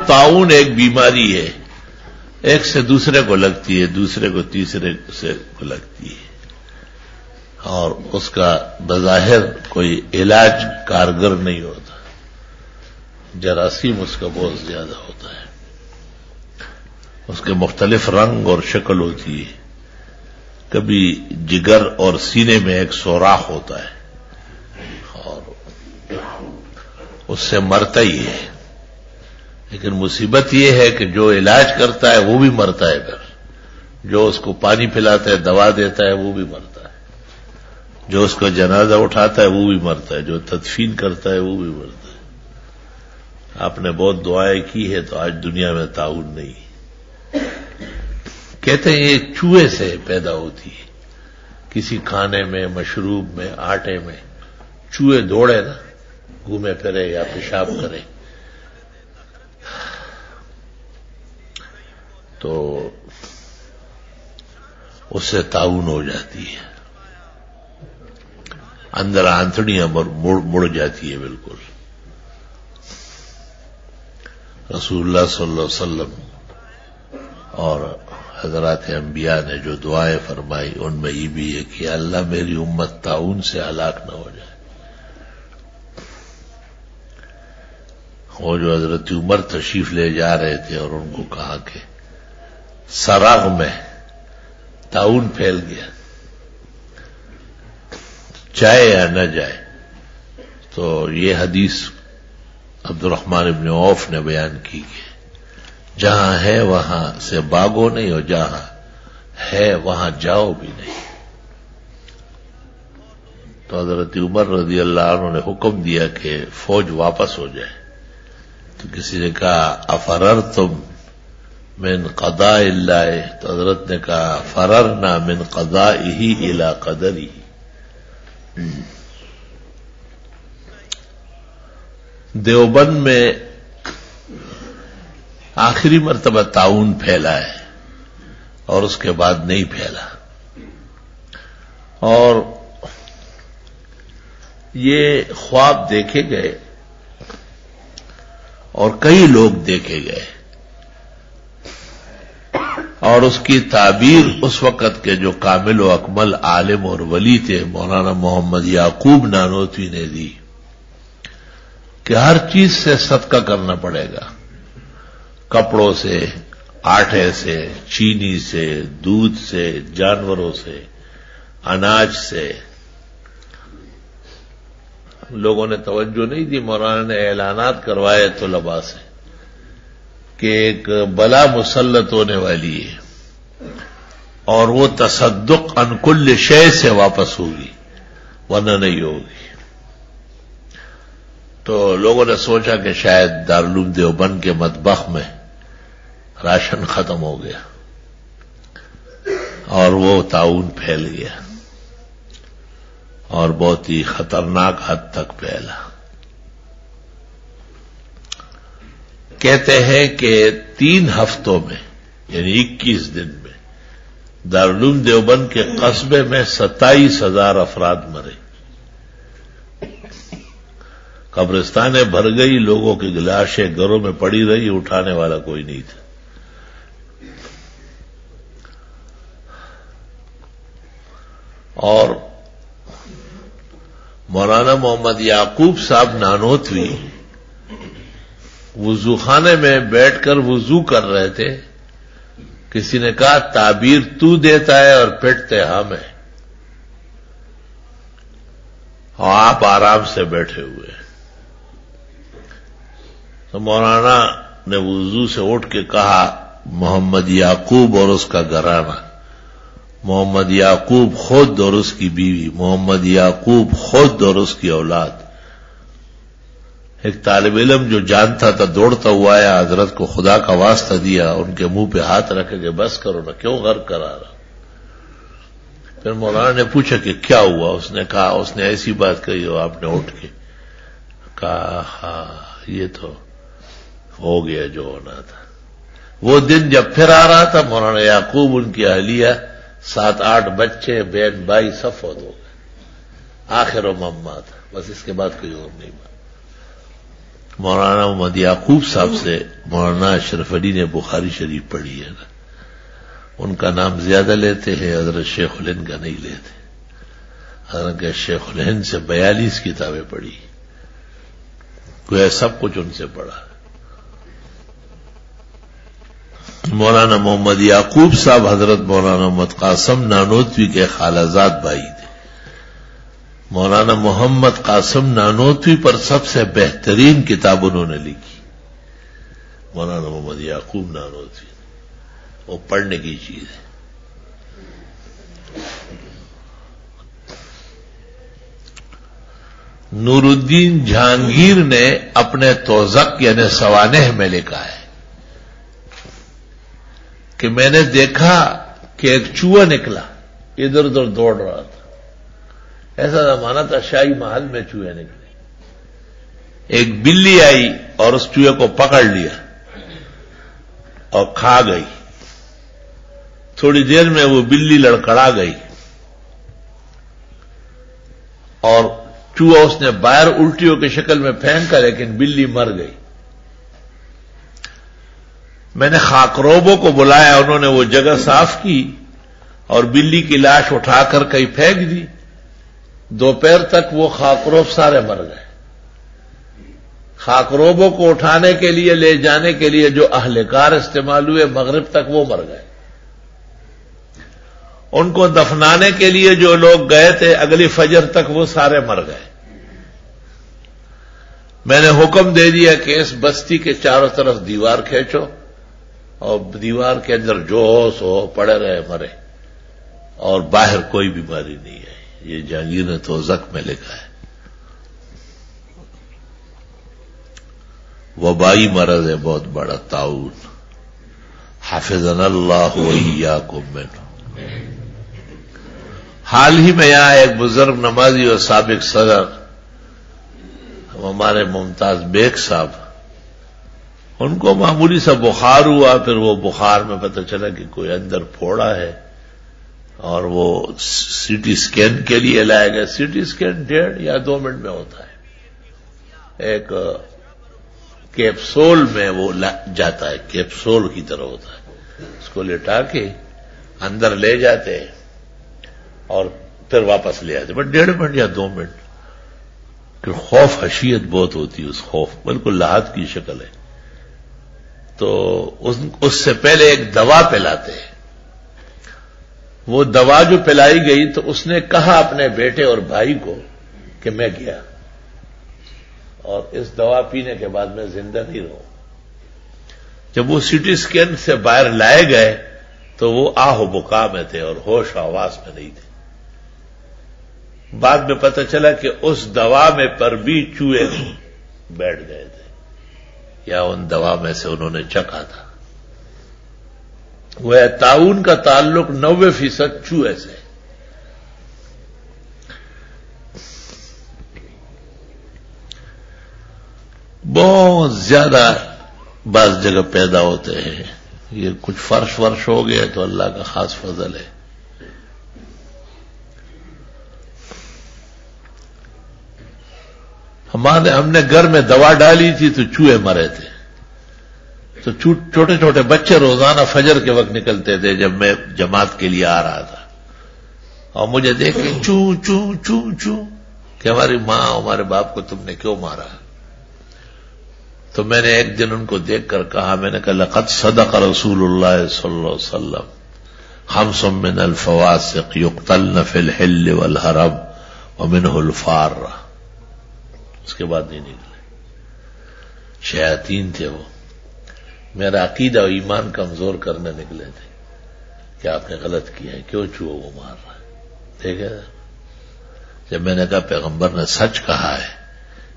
طاعون ایک بیماری ہے، ایک سے دوسرے کو لگتی ہے، دوسرے کو تیسرے سے کو لگتی ہے، اور اس کا بظاہر کوئی علاج کارگر نہیں ہوتا، جراثیم اس کا بہت زیادہ ہوتا ہے، اس کے مختلف رنگ اور شکل ہوتی ہے، کبھی جگر اور سینے میں ایک سوراخ ہوتا ہے اور اس سے مرتا ہی ہے، لیکن مصیبت یہ ہے کہ جو علاج کرتا ہے وہ بھی مرتا ہے، پھر جو اس کو پانی پلاتا ہے، دوا دیتا ہے، وہ بھی مرتا ہے، جو اس کو جنازہ اٹھاتا ہے وہ بھی مرتا ہے، جو تدفین کرتا ہے وہ بھی مرتا ہے۔ آپ نے بہت دعائیں کی ہے تو آج دنیا میں طاعون نہیں۔ کہتے ہیں یہ چوہے سے پیدا ہوتی ہے، کسی کھانے میں، مشروب میں، آٹے میں چوہے دوڑے نا، گھومے پھرے یا پیشاب کرے تو اس سے طاعون ہو جاتی ہے، اندر آنتڑیاں مڑ جاتی ہے بالکل۔ رسول اللہ صلی اللہ علیہ وسلم اور حضرات انبیاء نے جو دعائیں فرمائی ان میں یہ بھی ہے کہ اللہ میری امت طاعون سے ہلاک نہ ہو جائے۔ وہ جو حضرت عمر تشریف لے جا رہے تھے اور ان کو کہا کہ سراغ میں طاعون پھیل گیا، جائے یا نہ جائے، تو یہ حدیث عبد الرحمن ابن عوف نے بیان کی کہ جہاں ہے وہاں سے بھاگو نہیں، اور جہاں ہے وہاں جاؤ بھی نہیں۔ تو حضرت عمر رضی اللہ عنہ نے حکم دیا کہ فوج واپس ہو جائے، تو کسی نے کہا افررتم من قضاء اللہ، تو حضرت نے کہا فررنا من قضائہ الی قدرہ۔ دیوبند میں آخری مرتبہ طاعون پھیلا ہے اور اس کے بعد نہیں پھیلا، اور یہ خواب دیکھے گئے اور کئی لوگ دیکھے گئے، اور اس کی تعبیر اس وقت کے جو کامل و اکمل عالم اور ولی تھے مولانا محمد یعقوب نانوتوی نے دی کہ ہر چیز سے صدقہ کرنا پڑے گا، کپڑوں سے، آٹے سے، چینی سے، دودھ سے، جانوروں سے، اناج سے۔ لوگوں نے توجہ نہیں دی، مولانا نے اعلانات کروائے طلباء سے کہ ایک بلا مسلط ہونے والی ہے اور وہ تصدق عن کل شے سے واپس ہوگی ورنہ نہیں ہوگی۔ تو لوگوں نے سوچا کہ شاید دارالعلوم دیوبند کے مطبخ میں راشن ختم ہو گیا اور وہ طاعون پھیل گیا اور بہت ہی خطرناک حد تک پھیلا۔ کہتے ہیں کہ 3 ہفتوں میں یعنی 21 دن میں دارالعلوم دیوبند کے قصبے میں 27,000 افراد مرے، قبرستانیں بھر گئی، لوگوں کی لاشیں گھروں میں پڑی رہی، اٹھانے والا کوئی نہیں تھا۔ اور مولانا محمد یعقوب صاحب نانوتوی وضو خانے میں بیٹھ کر وضو کر رہے تھے، کسی نے کہا تعبیر تو دیتا ہے اور پٹتے ہم ہیں، اور آپ آرام سے بیٹھے ہوئے ہیں۔ تو مولانا نے وضو سے اٹھ کے کہا محمد یعقوب اور اس کا گھرانہ، محمد یعقوب خود اور اس کی بیوی، محمد یعقوب خود اور اس کی اولاد۔ ایک طالب علم جو جانتا تھا دوڑتا ہوا آیا، حضرت کو خدا کا واسطہ دیا، ان کے منہ پہ ہاتھ رکھے کہ بس کرو نا، کیوں غرق کرا رہا۔ پھر مولانا نے پوچھا کہ کیا ہوا، اس نے کہا اس نے ایسی بات کہی ہو، آپ نے اٹھ کے کہا ہاں یہ تو ہو گیا جو ہونا تھا۔ وہ دن جب پھر آ رہا تھا، مولانا یعقوب، ان کی اہلیہ، 7-8 بچے، بہن بھائی سب فوت ہو گئے، آخر و مما تھا، بس اس کے بعد کوئی اور نہیں بات۔ مولانا محمد یعقوب صاحب سے مولانا اشرف علی نے بخاری شریف پڑھی ہے نا، ان کا نام زیادہ لیتے ہیں، حضرت شیخ الہند کا نہیں لیتے. حضرت شیخ الہند سے 42 کتابیں پڑھی، گویا سب کچھ ان سے پڑھا. مولانا محمد یعقوب صاحب حضرت مولانا محمد قاسم نانوتوی کے خالازاد بھائی تھے. مولانا محمد قاسم نانوتوی پر سب سے بہترین کتاب انہوں نے لکھی، مولانا محمد یعقوب نانوتوی. وہ پڑھنے کی چیز ہے. نور الدین جہانگیر نے اپنے توزق یعنی سوانح میں لکھا ہے کہ میں نے دیکھا کہ ایک چوہا نکلا، ادھر ادھر دوڑ رہا تھا. ایسا زمانہ تھا شاہی محل میں چوہے نکلے. ایک بلی آئی اور اس چوہے کو پکڑ لیا اور کھا گئی. تھوڑی دیر میں وہ بلی لڑکڑا گئی اور چوہا اس نے باہر الٹیوں کی شکل میں پھینکا، لیکن بلی مر گئی. میں نے خاکروبوں کو بلایا، انہوں نے وہ جگہ صاف کی اور بلی کی لاش اٹھا کر کہیں پھینک دی. دوپہر تک وہ خاکروب سارے مر گئے. خاکروبوں کو اٹھانے کے لیے لے جانے کے لیے جو اہلکار استعمال ہوئے مغرب تک وہ مر گئے. ان کو دفنانے کے لیے جو لوگ گئے تھے اگلی فجر تک وہ سارے مر گئے. میں نے حکم دے دیا کہ اس بستی کے چاروں طرف دیوار کھینچو اور دیوار کے اندر جو ہو سو پڑے رہے مرے، اور باہر کوئی بیماری نہیں ہے. یہ جہانگیر نے توزق میں لکھا ہے. وبائی مرض ہے بہت بڑا، طاعون. حافظنا اللہ وإیاکم منہ. حال ہی میں یہاں ایک بزرگ نمازی اور سابق صدر ہمارے ممتاز بیگ صاحب، ان کو معمولی سا بخار ہوا. پھر وہ بخار میں پتہ چلا کہ کوئی اندر پھوڑا ہے اور وہ سی ٹی اسکین کے لیے لائے گئے. سی ٹی اسکین 1.5 یا 2 منٹ میں ہوتا ہے. ایک کیپسول میں وہ جاتا ہے، کیپسول کی طرح ہوتا ہے. اس کو لٹا کے اندر لے جاتے ہیں اور پھر واپس لے آتے. بٹ 1.5 منٹ یا 2 منٹ. کہ خوف حشیت بہت ہوتی ہے، اس خوف بالکل لاحت کی شکل ہے. تو اس سے پہلے ایک دوا پلاتے ہیں. وہ دوا جو پلائی گئی تو اس نے کہا اپنے بیٹے اور بھائی کو کہ میں گیا اور اس دوا پینے کے بعد میں زندہ نہیں رہوں. جب وہ سی ٹی اسکین سے باہر لائے گئے تو وہ آہ و بکا میں تھے اور ہوش و آواز میں نہیں تھے. بعد میں پتہ چلا کہ اس دوا میں پر بھی چوہے بیٹھ گئے تھے یا ان دوا میں سے انہوں نے چکھا تھا. وہ طاعون کا تعلق 90% چوہے سے. بہت زیادہ بعض جگہ پیدا ہوتے ہیں. یہ کچھ فرش ورش ہو گیا تو اللہ کا خاص فضل ہے. ہم نے گھر میں دوا ڈالی تھی تو چوہے مرے تھے. تو چھوٹے چھوٹے بچے روزانہ فجر کے وقت نکلتے تھے جب میں جماعت کے لیے آ رہا تھا اور مجھے دیکھ کے چوں چوں چوں چوں کہ ہماری ماں ہمارے باپ کو تم نے کیوں مارا. تو میں نے ایک دن ان کو دیکھ کر کہا، میں نے کہا لقد صدق رسول اللہ صلی اللہ علیہ وسلم خمس من الفواسق یقتلن فی الحل والحرم ومنہ الفار. اس کے بعد نہیں نکلے. شیاطین تھے وہ. میرا عقیدہ و ایمان کمزور کرنے نکلے تھے کہ آپ نے غلط کیا ہے، کیوں چوہوں کو مار رہا ہے. ٹھیک ہے. جب میں نے کہا پیغمبر نے سچ کہا ہے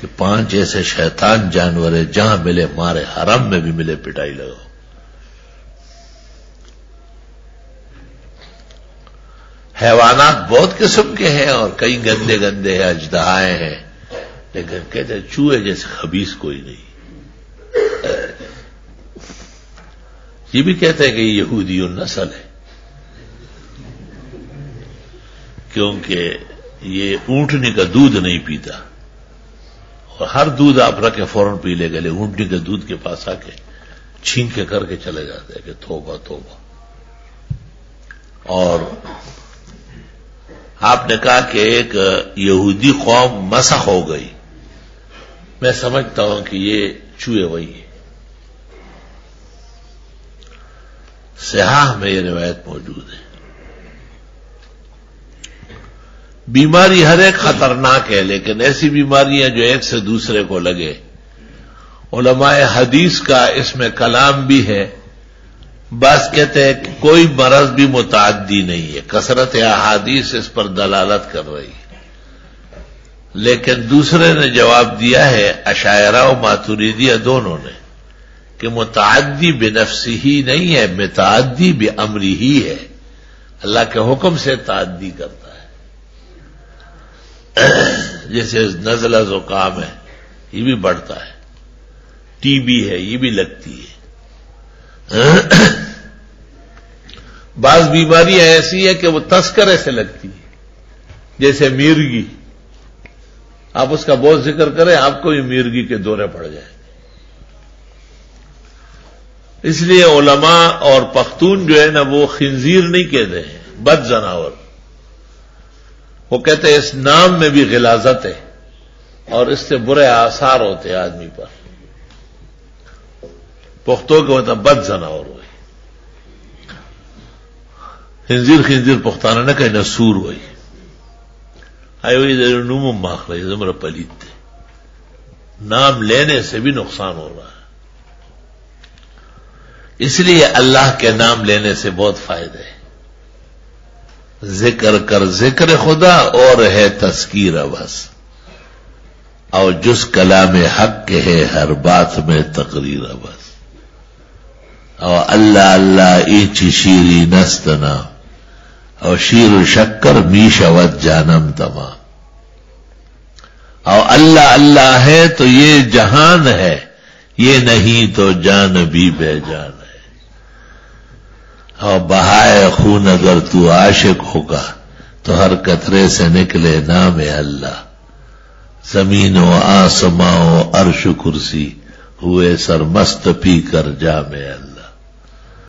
کہ 5 ایسے شیطان جانور ہیں جہاں ملے مارے، حرم میں بھی ملے پٹائی لگاؤ. حیوانات بہت قسم کے ہیں اور کئی گندے گندے ہیں، اژدہائے ہیں، لیکن کہتے ہیں چوہے جیسے خبیث کوئی نہیں. یہ بھی کہتے ہیں کہ یہ یہودی النسل ہے کیونکہ یہ اونٹنی کا دودھ نہیں پیتا اور ہر دودھ آپ رکھے فوراً پی لے گلے اونٹنی کے دودھ کے پاس آ کے چھین کے کر کے چلے جاتے ہیں کہ توبہ توبہ. اور آپ نے کہا کہ ایک یہودی قوم مسخ ہو گئی. میں سمجھتا ہوں کہ یہ چوہے وہی ہے. صحاح میں یہ روایت موجود ہے. بیماری ہر ایک خطرناک ہے، لیکن ایسی بیماریاں جو ایک سے دوسرے کو لگے، علماء حدیث کا اس میں کلام بھی ہے. بعض کہتے ہیں کہ کوئی مرض بھی متعدی نہیں ہے، کثرت احادیث اس پر دلالت کر رہی ہے. لیکن دوسرے نے جواب دیا ہے، اشاعرہ و ماتریدیہ دونوں نے، کہ متعدی بنفسی ہی نہیں ہے، متعدی بامری ہی ہے. اللہ کے حکم سے تعدی کرتا ہے. جیسے نزلہ زکام ہے، یہ بھی بڑھتا ہے. ٹی بی ہے، یہ بھی لگتی ہے. بعض بیماریاں ایسی ہے کہ وہ تذکرے سے لگتی ہے، جیسے میرگی. آپ اس کا بہت ذکر کریں، آپ کو بھی میرگی کے دورے پڑ جائیں. اس لیے علماء اور پختون جو ہے نا وہ خنزیر نہیں کہتے ہیں، بد زناور. وہ کہتے ہیں اس نام میں بھی غلاظت ہے اور اس سے برے آثار ہوتے ہیں آدمی پر. پختوں کے ہوتا بد زناور ہوئی. خنزیر پختانہ نہ کہیں نہ سور ہوئی. آئی ہوئی نوم ماخ رہی زمر پلیت تھے. نام لینے سے بھی نقصان ہو رہا ہے. اس لیے اللہ کے نام لینے سے بہت فائدے ہیں. ذکر کر ذکر خدا اور ہے تذکیر بس، اور جس کلام حق کے ہے ہر بات میں تقریر بس. اور اللہ اللہ ایچی شیری نستنا اور شیر و شکر می شود جانم تمام. اور اللہ اللہ ہے تو یہ جہان ہے، یہ نہیں تو جان بھی بے جان ہے. اور بہائے خون اگر تو عاشق ہوگا تو ہر قطرے سے نکلے نام اللہ. زمین و آسماں و عرش و کرسی ہوئے سرمست پی کر جام اللہ.